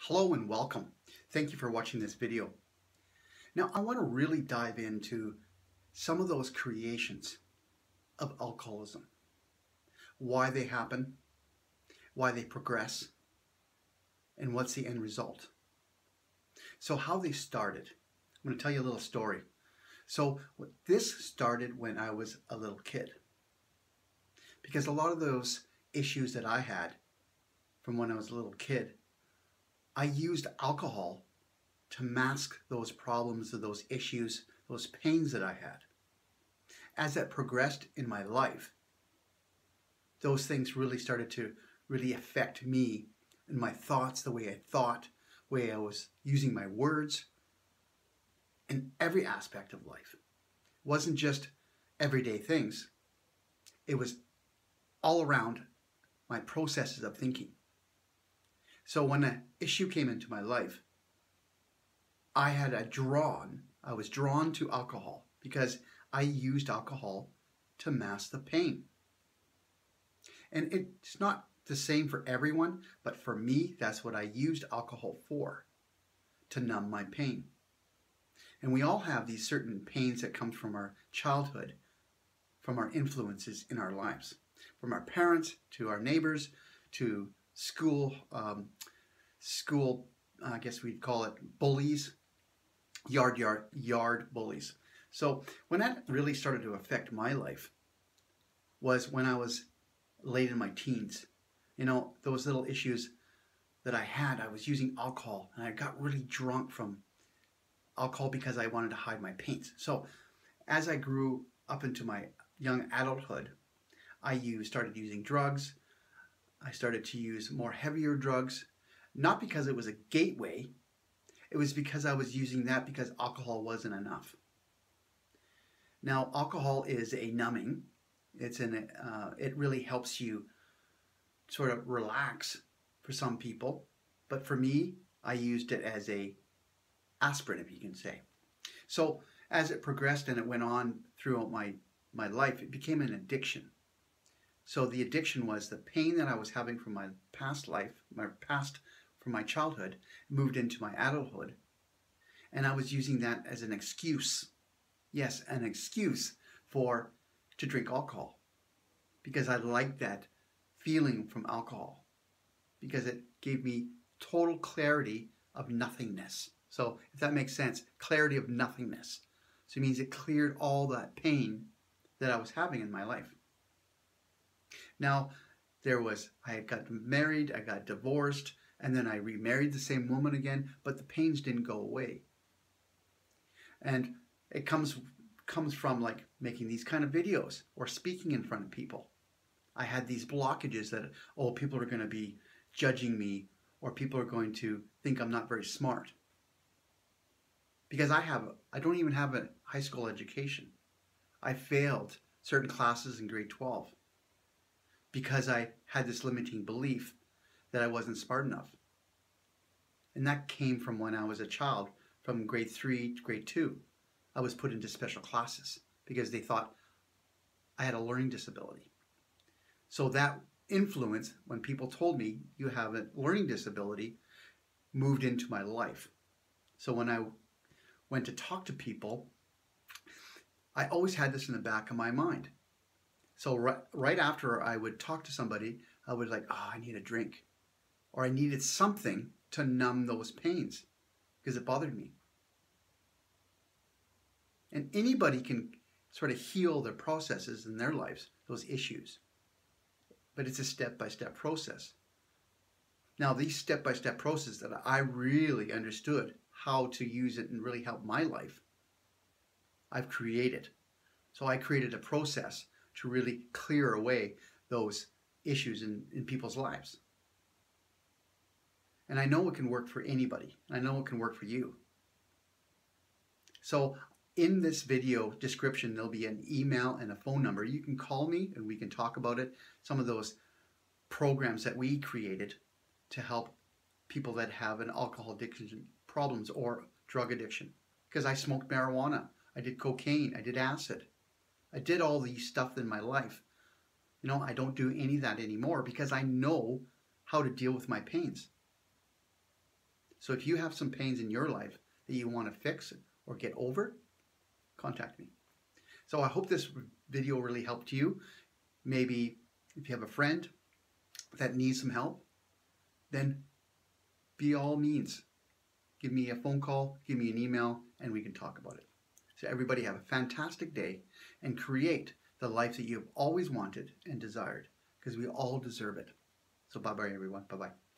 Hello and welcome. Thank you for watching this video. Now I want to really dive into some of those creations of alcoholism. Why they happen, why they progress, and what's the end result. So how they started. I'm going to tell you a little story. So this started when I was a little kid. Because a lot of those issues that I had from when I was a little kid, I used alcohol to mask those problems or those issues, those pains that I had. As that progressed in my life, those things really started to really affect me and my thoughts, the way I thought, the way I was using my words, in every aspect of life. It wasn't just everyday things. It was all around my processes of thinking. So when an issue came into my life, I was drawn to alcohol because I used alcohol to mask the pain. And it's not the same for everyone, but for me, that's what I used alcohol for, to numb my pain. And we all have these certain pains that come from our childhood, from our influences in our lives, from our parents to our neighbors to school, I guess we'd call it bullies, yard bullies. So when that really started to affect my life was when I was late in my teens. You know, those little issues that I had, I was using alcohol and I got really drunk from alcohol because I wanted to hide my pains. So as I grew up into my young adulthood, I started using drugs. I started to use more heavier drugs, not because it was a gateway. It was because I was using that because alcohol wasn't enough. Now, alcohol is a numbing. It really helps you sort of relax for some people. But for me, I used it as a aspirin, if you can say. So as it progressed and it went on throughout my life, it became an addiction. So the addiction was the pain that I was having from my past life, from my childhood, moved into my adulthood. And I was using that as an excuse. Yes, an excuse to drink alcohol. Because I liked that feeling from alcohol. Because it gave me total clarity of nothingness. So if that makes sense, clarity of nothingness. So it means it cleared all that pain that I was having in my life. Now, I had gotten married, I got divorced, and then I remarried the same woman again, but the pains didn't go away. And it comes from like making these kind of videos or speaking in front of people. I had these blockages that, oh, people are going to be judging me or people are going to think I'm not very smart. Because I don't even have a high school education. I failed certain classes in grade 12 because I had this limiting belief that I wasn't smart enough. And that came from when I was a child, from grade 3 to grade 2. I was put into special classes because they thought I had a learning disability. So that influence, when people told me you have a learning disability, moved into my life. So when I went to talk to people, I always had this in the back of my mind. So right after I would talk to somebody, I would like, oh, I need a drink. Or I needed something to numb those pains because it bothered me. And anybody can sort of heal their processes in their lives, those issues. But it's a step-by-step process. Now, these step-by-step processes that I really understood how to use it and really help my life, I've created. So I created a process to really clear away those issues in people's lives. And I know it can work for anybody. I know it can work for you. So in this video description, there'll be an email and a phone number. You can call me and we can talk about it. Some of those programs that we created to help people that have an alcohol addiction problems or drug addiction. Because I smoked marijuana, I did cocaine, I did acid. I did all these stuff in my life. You know, I don't do any of that anymore because I know how to deal with my pains. So if you have some pains in your life that you want to fix or get over, contact me. So I hope this video really helped you. Maybe if you have a friend that needs some help, then by all means, give me a phone call, give me an email, and we can talk about it. So everybody have a fantastic day and create the life that you've always wanted and desired, because we all deserve it. So bye-bye, everyone. Bye-bye.